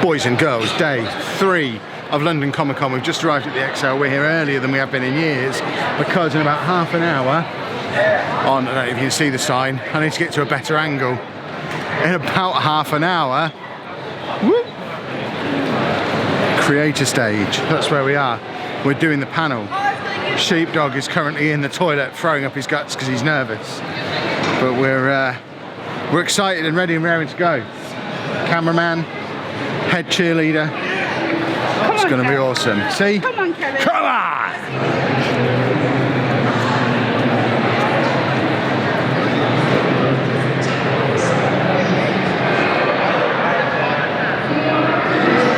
Boys and girls, day 3 of London Comic Con. We've just arrived at the XL. We're here earlier than we have been in years because in about half an hour, I don't know if you can see the sign, I need to get to a better angle. In about half an hour, whoop, creator stage, that's where we are. We're doing the panel. Sheepdog is currently in the toilet throwing up his guts because he's nervous. But we're excited and ready and raring to go. Cameraman, head cheerleader. It's going to be awesome. See? Come on, Kevin. Come on!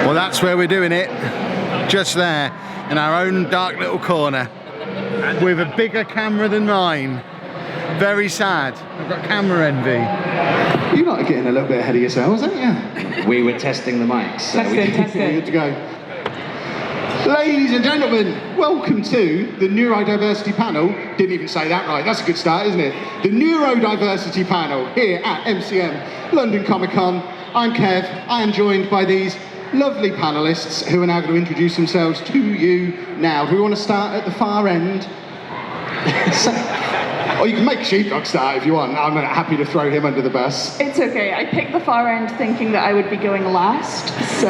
Well, that's where we're doing it. Just there, in our own dark little corner. With a bigger camera than mine. Very sad. I've got camera envy. You lot are getting a little bit ahead of yourselves, aren't you? We were testing the mics. Testing. Good to go. Ladies and gentlemen, welcome to the Neurodiversity panel. Didn't even say that right. That's a good start, isn't it? The Neurodiversity panel here at MCM London Comic Con. I'm Kev. I am joined by these lovely panelists who are now going to introduce themselves to you now. Do we want to start at the far end? Or you can make Sheepdog start if you want. I'm happy to throw him under the bus. It's okay. I picked the far end thinking that I would be going last, so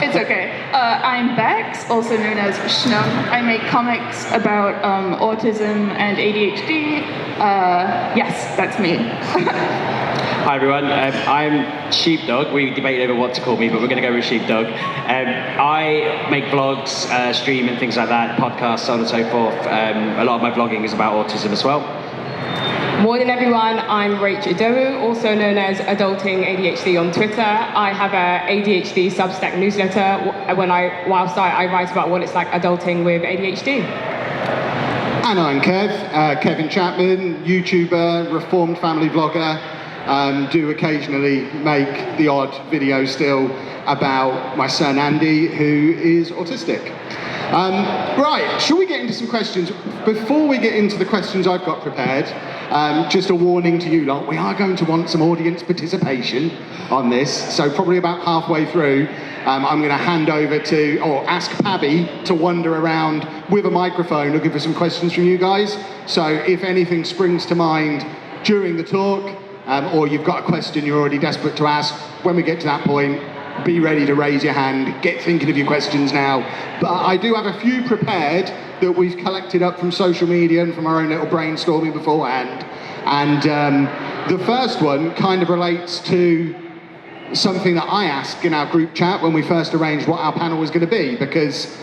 it's okay. I'm Bex, also known as Schnum. I make comics about autism and ADHD. Yes, that's me. Hi everyone, I'm Sheepdog. We debated over what to call me, but we're going to go with Sheepdog. I make vlogs, stream and things like that, podcasts, so on and so forth. A lot of my vlogging is about autism as well. Morning everyone, I'm Rachel Doru, also known as Adulting ADHD on Twitter. I have a ADHD Substack newsletter whilst I write about what it's like adulting with ADHD. And I'm Kev, Kevin Chapman, YouTuber, reformed family vlogger. Do occasionally make the odd video still about my son Andy, who is autistic. Right, shall we get into some questions? Before we get into the questions I've got prepared, just a warning to you lot, we are going to want some audience participation on this, so probably about halfway through, I'm going to hand over to, or ask Pabby to wander around with a microphone looking for some questions from you guys. So if anything springs to mind during the talk, or you've got a question you're already desperate to ask, when we get to that point, be ready to raise your hand, get thinking of your questions now. But I do have a few prepared that we've collected up from social media and from our own little brainstorming beforehand. And the first one kind of relates to something that I asked in our group chat when we first arranged what our panel was going to be, because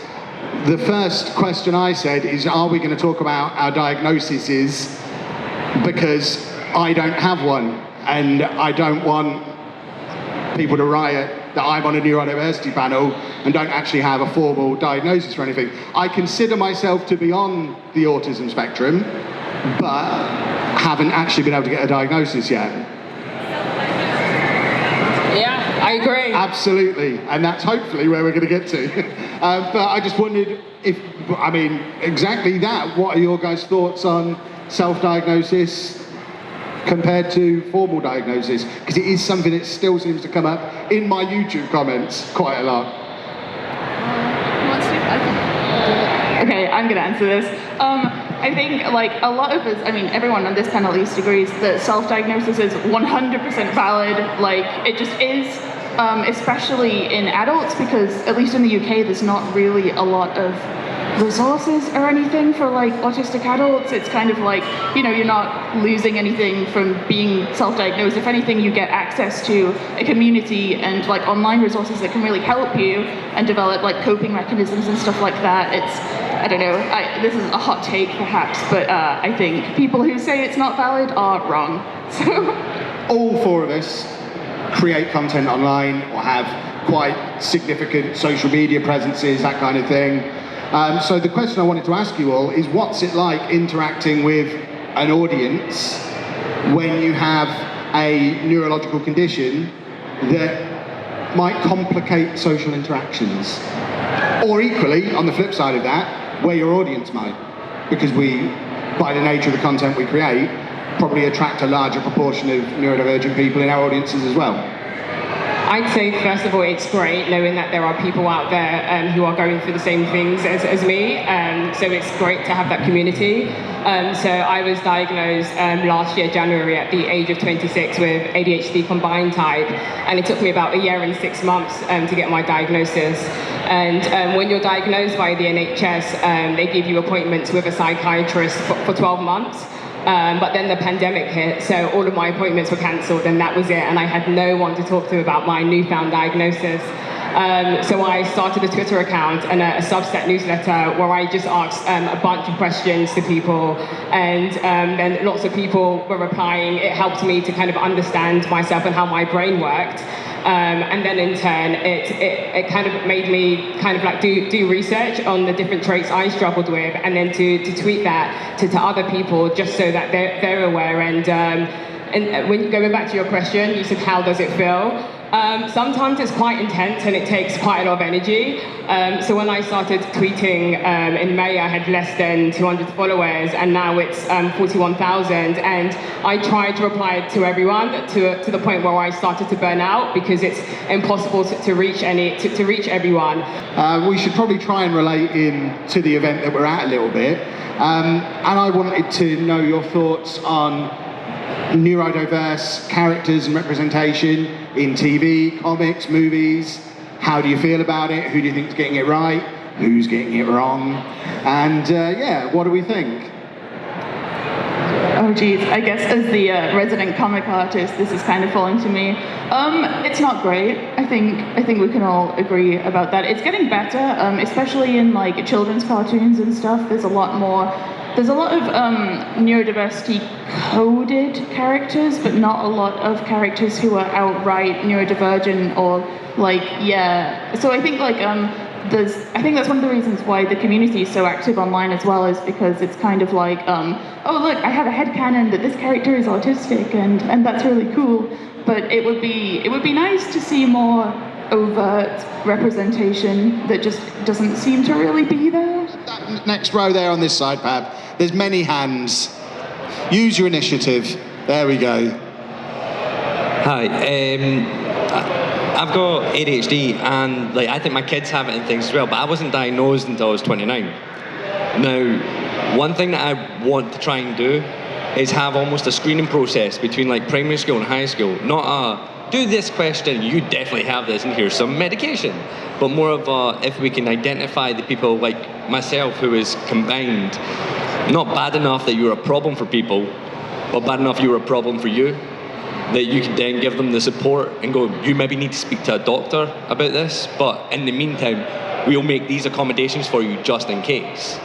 the first question I said is, are we going to talk about our diagnoses? Because I don't have one, and I don't want people to riot that I'm on a neurodiversity panel and don't actually have a formal diagnosis or anything. I consider myself to be on the autism spectrum, but haven't actually been able to get a diagnosis yet. Yeah, I agree. Absolutely, and that's hopefully where we're going to get to. But I just wondered if, I mean, exactly that. What are your guys' thoughts on self-diagnosis compared to formal diagnosis? Because it is something that still seems to come up in my YouTube comments quite a lot. Okay, I'm gonna answer this. I think like a lot of us, I mean everyone on this panel at least agrees that self-diagnosis is 100% valid. Like it just is, especially in adults, because at least in the UK there's not really a lot of resources or anything for like autistic adults. It's kind of like, you know, you're not losing anything from being self-diagnosed. If anything, you get access to a community and like online resources that can really help you and develop like coping mechanisms and stuff like that. It's, I don't know, this is a hot take perhaps, but I think people who say it's not valid are wrong. So all four of us create content online or have quite significant social media presences, that kind of thing. So the question I wanted to ask you all is, what's it like interacting with an audience when you have a neurological condition that might complicate social interactions? Or equally, on the flip side of that, where your audience might, because we, by the nature of the content we create, probably attract a larger proportion of neurodivergent people in our audiences as well. I'd say, first of all, it's great knowing that there are people out there who are going through the same things as me. So it's great to have that community. So I was diagnosed last year, January, at the age of 26 with ADHD combined type. And it took me about 1 year and 6 months to get my diagnosis. And when you're diagnosed by the NHS, they give you appointments with a psychiatrist for 12 months. But then the pandemic hit, so all of my appointments were cancelled, and that was it. And I had no one to talk to about my newfound diagnosis. So I started a Twitter account and a Substack newsletter where I just asked a bunch of questions to people, and then lots of people were replying. It helped me to kind of understand myself and how my brain worked. And then in turn, it kind of made me kind of like do research on the different traits I struggled with, and then to tweet that to other people just so that they're aware. And when going back to your question, you said, how does it feel? Sometimes it's quite intense and it takes quite a lot of energy. So when I started tweeting in May, I had less than 200 followers, and now it's 41,000. And I tried to reply to everyone to the point where I started to burn out because it's impossible to reach everyone. We should probably try and relate in to the event that we're at a little bit. And I wanted to know your thoughts on neurodiverse characters and representation in TV, comics, movies. How do you feel about it? Who do you think is getting it right? Who's getting it wrong? And yeah, what do we think? Oh geez, I guess as the resident comic artist, this is kind of falling to me. It's not great. I think we can all agree about that. It's getting better, especially in like children's cartoons and stuff. There's a lot of neurodiversity coded characters, but not a lot of characters who are outright neurodivergent or like, yeah. So I think like I think that's one of the reasons why the community is so active online as well, is because it's kind of like, oh look, I have a headcanon that this character is autistic, and that's really cool. But it would be nice to see more overt representation that just doesn't seem to really be there. That next row there on this side, Pab. There's many hands. Use your initiative. There we go. Hi. I've got ADHD, and like I think my kids have it and things as well, but I wasn't diagnosed until I was 29. Now, one thing that I want to try and do is have almost a screening process between like primary school and high school. Not a, do this question, you definitely have this, and here's some medication. But more of a, if we can identify the people like myself who is combined, not bad enough that you're a problem for people, but bad enough you're a problem for you, that you can then give them the support and go, you maybe need to speak to a doctor about this, but in the meantime, we'll make these accommodations for you just in case.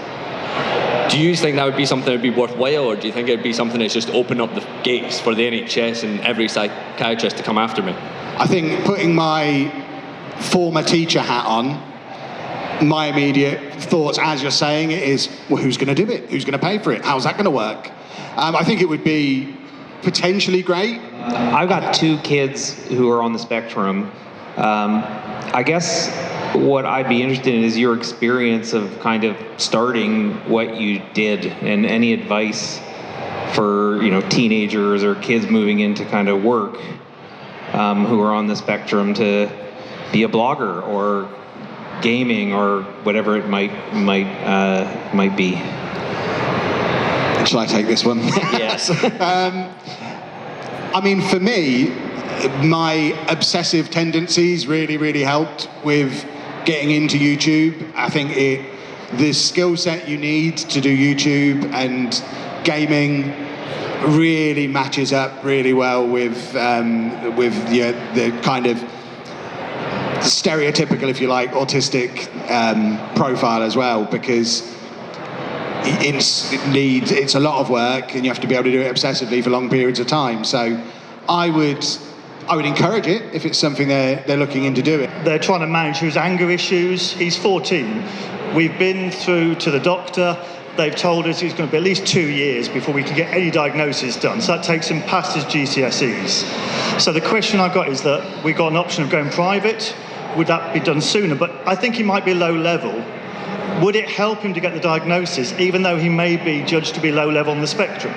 Do you think that would be something that would be worthwhile, or do you think it would be something that's just open up the gates for the NHS and every psychiatrist to come after me? I think putting my former teacher hat on, my immediate thoughts as you're saying it is, well, who's going to do it? Who's going to pay for it? How's that going to work? I think it would be potentially great. I've got 2 kids who are on the spectrum. I guess what I'd be interested in is your experience of kind of starting what you did, and any advice for, you know, teenagers or kids moving into kind of work who are on the spectrum to be a blogger or gaming or whatever it might be. Shall I take this one? Yes. I mean, for me, my obsessive tendencies really helped with getting into YouTube. I think the skill set you need to do YouTube and gaming really matches up really well with the kind of stereotypical, if you like, autistic profile as well, because it's a lot of work and you have to be able to do it obsessively for long periods of time. So I would encourage it if it's something they're looking into doing. They're trying to manage his anger issues. He's 14. We've been through to the doctor. They've told us it's going to be at least 2 years before we can get any diagnosis done. So that takes him past his GCSEs. So the question I've got is that we've got an option of going private. Would that be done sooner? But I think he might be low level. Would it help him to get the diagnosis, even though he may be judged to be low level on the spectrum?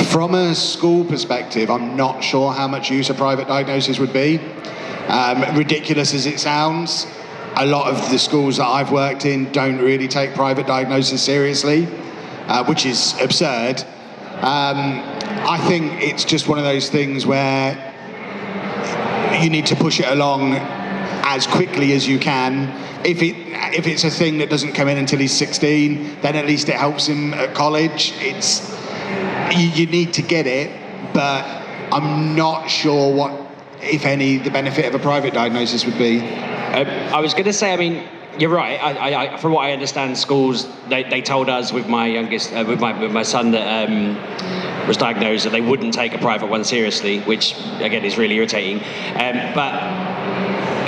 From a school perspective, I'm not sure how much use a private diagnosis would be. Ridiculous as it sounds, a lot of the schools that I've worked in don't really take private diagnosis seriously, which is absurd. I think it's just one of those things where you need to push it along as quickly as you can. If it's a thing that doesn't come in until he's 16, then at least it helps him at college. You need to get it, but I'm not sure what, if any, the benefit of a private diagnosis would be. I was going to say, I mean, you're right. I from what I understand, schools they told us with my youngest, with my son that was diagnosed, that they wouldn't take a private one seriously, which again is really irritating. But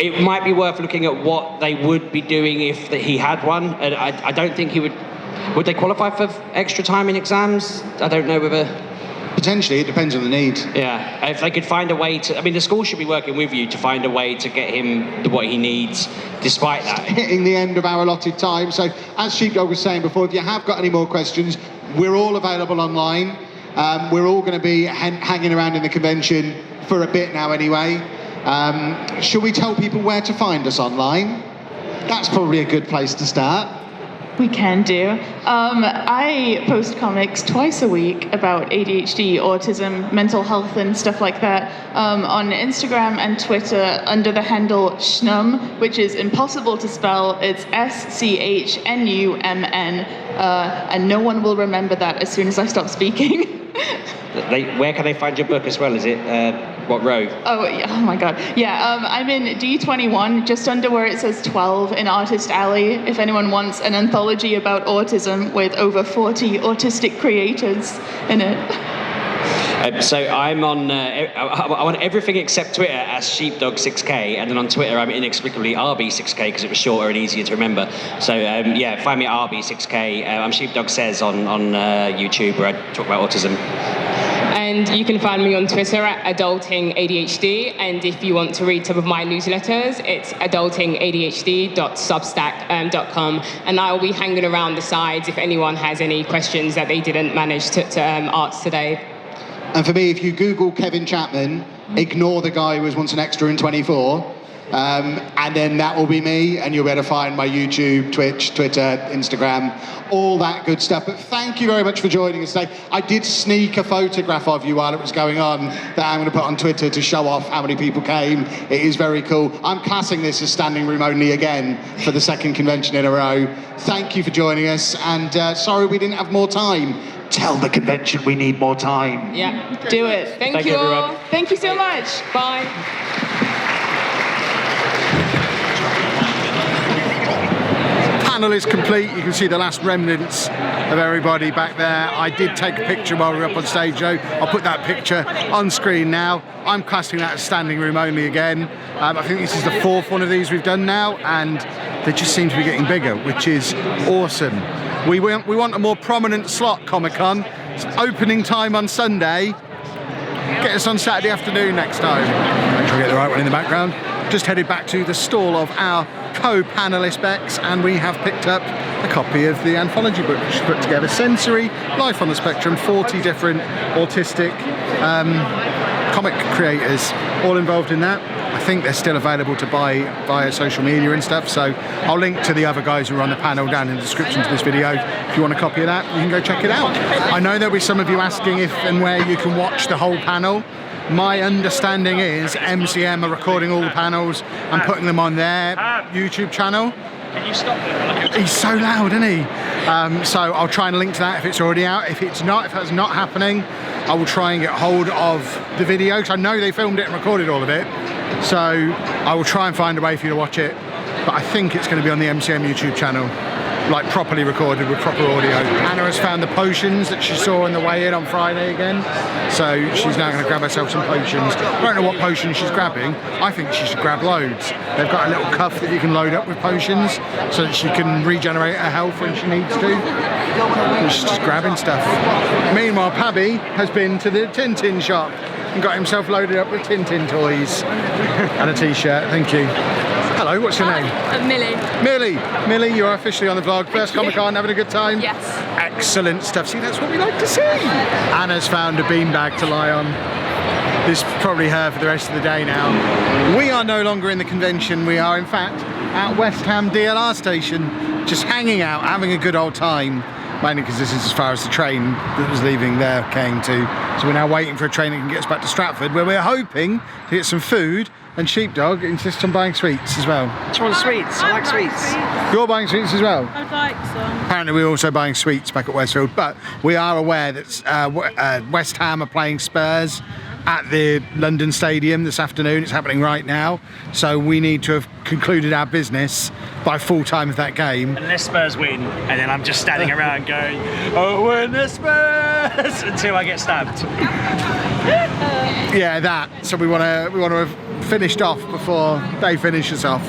it might be worth looking at what they would be doing if he had one. And I don't think he would. Would they qualify for extra time in exams? I don't know whether. Potentially, it depends on the need. Yeah, if they could find a way to... I mean, the school should be working with you to find a way to get him what he needs, despite that. Hitting the end of our allotted time. So, as Sheepdog was saying before, if you have got any more questions, we're all available online. We're all going to be hanging around in the convention for a bit now anyway. Shall we tell people where to find us online? That's probably a good place to start. We can do. I post comics twice a week about ADHD, autism, mental health, and stuff like that on Instagram and Twitter under the handle Schnum, which is impossible to spell. It's SCHNUMN, and no one will remember that as soon as I stop speaking. Where can they find your book as well? Is it what row? Oh my god. Yeah, I'm in D21, just under where it says 12 in Artist Alley, if anyone wants an anthology about autism with over 40 autistic creators in it. So I'm on everything except Twitter as Sheepdog6K, and then on Twitter I'm inexplicably RB6K because it was shorter and easier to remember. So yeah, find me at RB6K. I'm Sheepdog Says on YouTube, where I talk about autism. And you can find me on Twitter at Adulting ADHD. And if you want to read some of my newsletters, it's adultingadhd.substack.com. And I will be hanging around the sides if anyone has any questions that they didn't manage to ask today. And for me, if you Google Kevin Chapman, ignore the guy who was once an extra in 24, and then that will be me, and you'll be able to find my YouTube, Twitch, Twitter, Instagram, all that good stuff. But thank you very much for joining us today. I did sneak a photograph of you while it was going on that I'm going to put on Twitter to show off how many people came. It is very cool. I'm classing this as standing room only again for the second convention in a row. Thank you for joining us, and sorry we didn't have more time. Tell the convention we need more time. Yeah, Do it. Thank you all. everyone. Thank you so much. Bye. Panel is complete. You can see the last remnants of everybody back there. I did take a picture while we were up on stage though. I'll put that picture on screen now. I'm classing that as standing room only again. I think this is the fourth one of these we've done now, and they just seem to be getting bigger, which is awesome. We want a more prominent slot, Comic-Con. It's opening time on Sunday. Get us on Saturday afternoon next time. Make sure we get the right one in the background. Just headed back to the stall of our co-panelist Bex, and we have picked up a copy of the anthology book she's put together. Sensory, Life on the Spectrum, 40 different autistic comic creators all involved in that. I think they're still available to buy via social media and stuff, so I'll link to the other guys who are on the panel down in the description to this video. If you want a copy of that, you can go check it out. I know there'll be some of you asking if and where you can watch the whole panel. My understanding is MCM are recording all the panels and putting them on their YouTube channel. Can you stop him? He's so loud, isn't he? So I'll try and link to that if it's already out. If that's not happening, I will try and get hold of the video, because I know they filmed it and recorded all of it. So I will try and find a way for you to watch it. But I think it's going to be on the MCM YouTube channel, like properly recorded with proper audio. Anna has found the potions that she saw on the way in on Friday again. So she's now going to grab herself some potions. I don't know what potion she's grabbing. I think she should grab loads. They've got a little cuff that you can load up with potions so that she can regenerate her health when she needs to. And she's just grabbing stuff. Meanwhile, Pabby has been to the Tintin shop and got himself loaded up with Tintin toys and a t-shirt. Thank you. Hello, what's your name? Millie. Millie, you're officially on the vlog. First Comic-Con, having a good time? Yes. Excellent stuff. See, that's what we like to see. Anna's found a beanbag to lie on. this is probably her for the rest of the day now. We are no longer in the convention. We are in fact at West Ham DLR station, just hanging out, having a good old time. Mainly because this is as far as the train that was leaving there came to. So we're now waiting for a train that can get us back to Stratford, where we're hoping to get some food, and Sheepdog insists on buying sweets as well. Do you want sweets? I like sweets. You're buying sweets as well? I'd like some. Apparently we're also buying sweets back at Westfield, but we are aware that West Ham are playing Spurs at the London Stadium this afternoon. It's happening right now, so we need to have concluded our business by full time of that game. Unless Spurs win, and then I'm just standing around going, "Oh, win the Spurs!" until I get stabbed. Yeah, that. So we want to have finished off before they finish us off.